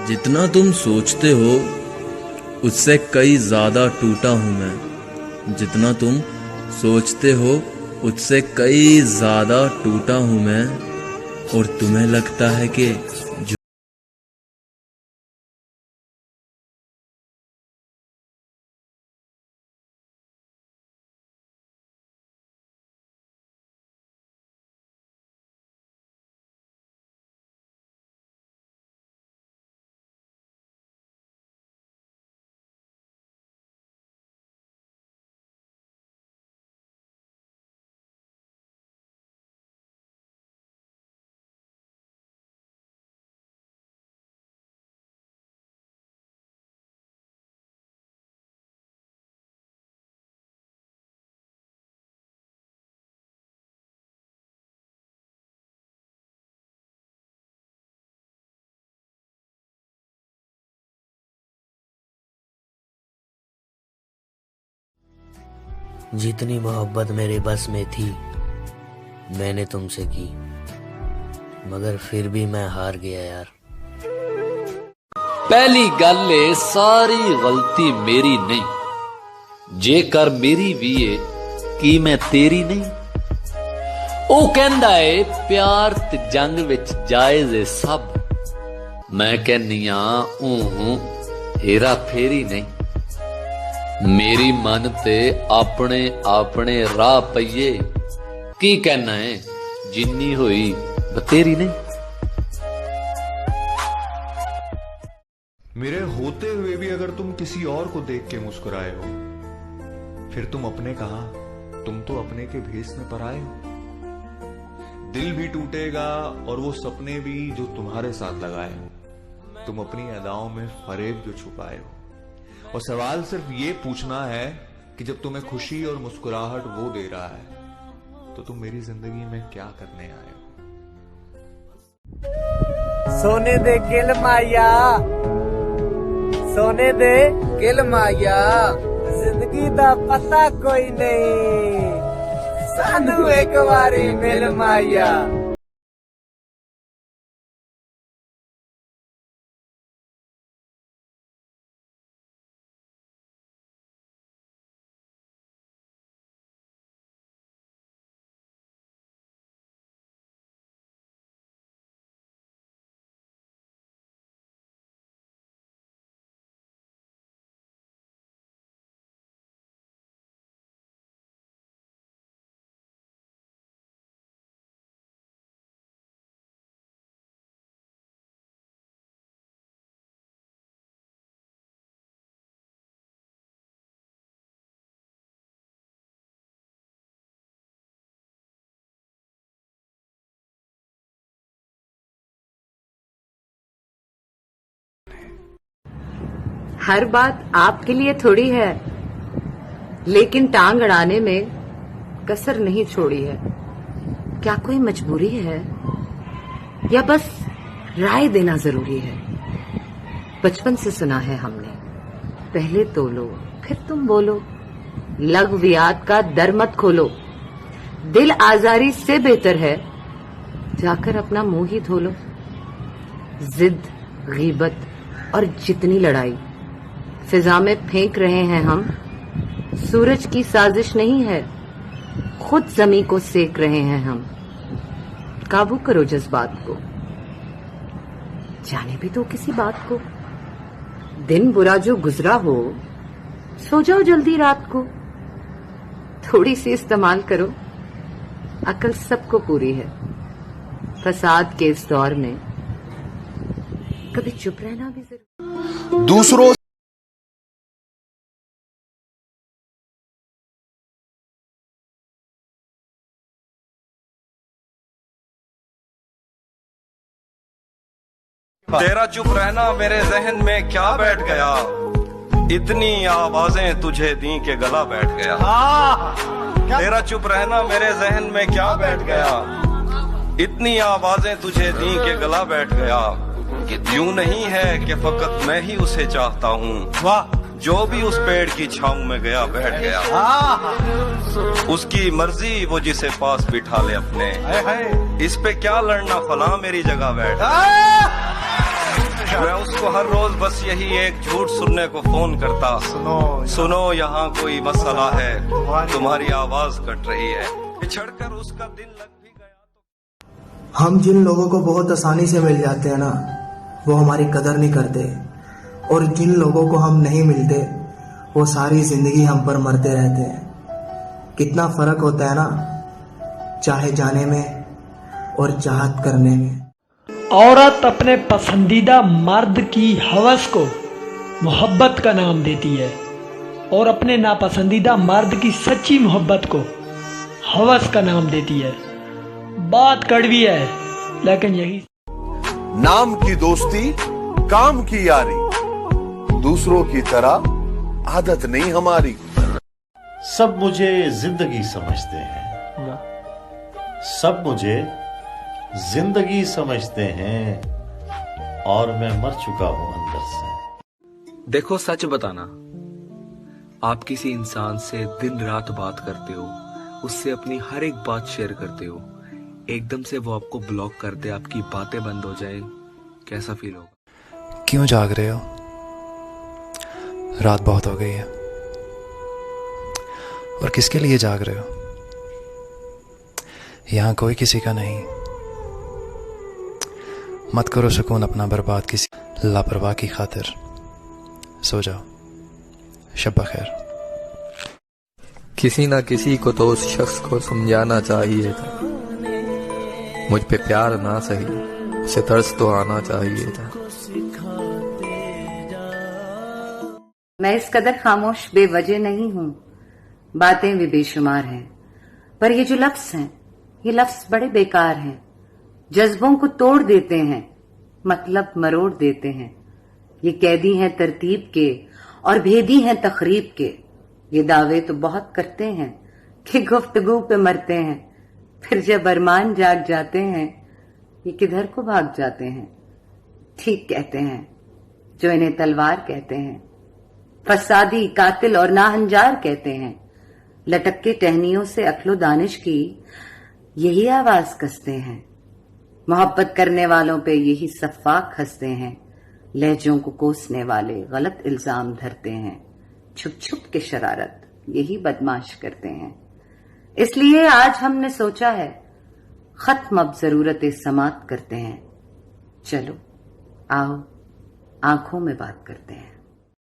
जितना तुम सोचते हो उससे कई ज्यादा टूटा हूं मैं। जितना तुम सोचते हो उससे कई ज्यादा टूटा हूं मैं। और तुम्हें लगता है कि जितनी मोहब्बत मेरे बस में थी मैंने तुमसे की, मगर फिर भी मैं हार गया यार। पहली गल ए सारी गलती मेरी नहीं, जेकर मेरी भी है कि मैं तेरी नहीं। ओ कहंदा है प्यार ते जंग विच जायज है सब, मैं कहनी हूं हेरा फेरी नहीं। मेरी मन ते अपने अपने राह पईए, की कहना है जिन्नी हुई बतेरी नहीं। मेरे होते हुए भी अगर तुम किसी और को देख के मुस्कुराए हो, फिर तुम अपने कहा, तुम तो अपने के भेस में पराए हो। दिल भी टूटेगा और वो सपने भी जो तुम्हारे साथ लगाए हो। तुम अपनी अदाओं में फरेब जो छुपाए हो। और सवाल सिर्फ ये पूछना है कि जब तुम्हें खुशी और मुस्कुराहट वो दे रहा है, तो तुम मेरी जिंदगी में क्या करने आए हो। सोने दे किल माया, सोने दे किल माया, जिंदगी दा पता कोई नहीं, सानू एक बारी मिल माया। हर बात आपके लिए थोड़ी है, लेकिन टांग अड़ाने में कसर नहीं छोड़ी है। क्या कोई मजबूरी है या बस राय देना जरूरी है? बचपन से सुना है हमने, पहले तोलो फिर तुम बोलो, लग़वियात का दर मत खोलो। दिल आजारी से बेहतर है जाकर अपना मुंह ही धो लो। जिद, गीबत और जितनी लड़ाई फिजा में फेंक रहे हैं हम, सूरज की साजिश नहीं है, खुद जमी को सेक रहे हैं हम। काबू करो जज्बात को, जाने भी दो किसी बात को। दिन बुरा जो गुजरा हो, सो जाओ जल्दी रात को। थोड़ी सी इस्तेमाल करो, अकल सबको पूरी है। फसाद के इस दौर में कभी चुप रहना भी जरूरी। दूसरों तेरा चुप रहना मेरे जहन में क्या बैठ गया, इतनी आवाजें तुझे दी के गला बैठ गया। तेरा चुप रहना मेरे जहन में क्या बैठ गया, इतनी आवाजें तुझे दी के गला बैठ गया। यूं नहीं है कि फकत मैं ही उसे चाहता हूँ, जो भी उस पेड़ की छांव में गया बैठ गया। उसकी मर्जी वो जिसे पास बिठा ले अपने, इस पे क्या लड़ना फला मेरी जगह बैठ। मैं उस मुझको हर रोज बस यही एक झूठ सुनने को फोन करता, सुनो यहाँ कोई मसला है, तुम्हारी आवाज कट रही है, बिछड़कर उसका दिल लग भी गया। हम जिन लोगों को बहुत आसानी से मिल जाते हैं ना, वो हमारी कदर नहीं करते, और जिन लोगों को हम नहीं मिलते वो सारी जिंदगी हम पर मरते रहते हैं। कितना फर्क होता है ना, चाहे जाने में और चाहत करने में। औरत अपने पसंदीदा मर्द की हवस को मोहब्बत का नाम देती है और अपने नापसंदीदा मर्द की सच्ची मोहब्बत को हवस का नाम देती है। बात कड़वी है, लेकिन यही नाम की दोस्ती, काम की यारी, दूसरों की तरह आदत नहीं हमारी। सब मुझे जिंदगी समझते हैं, सब मुझे जिंदगी समझते हैं, और मैं मर चुका हूं अंदर से। देखो, सच बताना, आप किसी इंसान से दिन रात बात करते हो, उससे अपनी हर एक बात शेयर करते हो, एकदम से वो आपको ब्लॉक कर दे, आपकी बातें बंद हो जाए, कैसा फील होगा? क्यों जाग रहे हो? रात बहुत हो गई है। और किसके लिए जाग रहे हो? यहाँ कोई किसी का नहीं। मत करो सुकून अपना बर्बाद किसी लापरवाह की खातिर। सो जाओ, शब बखैर। किसी ना किसी को तो उस शख्स को समझाना चाहिए था, मुझ पे प्यार ना सही, उसे तरस तो आना चाहिए था। मैं इस कदर खामोश बेवजह नहीं हूँ, बातें भी बेशुमार हैं, पर ये जो लफ्ज हैं, ये लफ्ज बड़े बेकार हैं, जज्बों को तोड़ देते हैं, मतलब मरोड़ देते हैं। ये कैदी हैं तरतीब के और भेदी हैं तखरीब के। ये दावे तो बहुत करते हैं कि गुफ्तगू पे मरते हैं, फिर जब अरमान जाग जाते हैं, ये किधर को भाग जाते हैं। ठीक कहते हैं जो इन्हें तलवार कहते हैं, फसादी, कातिल और नाहंजार कहते हैं। लटक के टहनियों से अक्लो दानिश की यही आवाज कसते हैं। मोहब्बत करने वालों पे यही सफाक हंसते हैं, लहजों को कोसने वाले गलत इल्जाम धरते हैं, छुप छुप के शरारत यही बदमाश करते हैं। इसलिए आज हमने सोचा है खत्म अब जरूरत समात करते हैं। चलो आओ आंखों में बात करते हैं।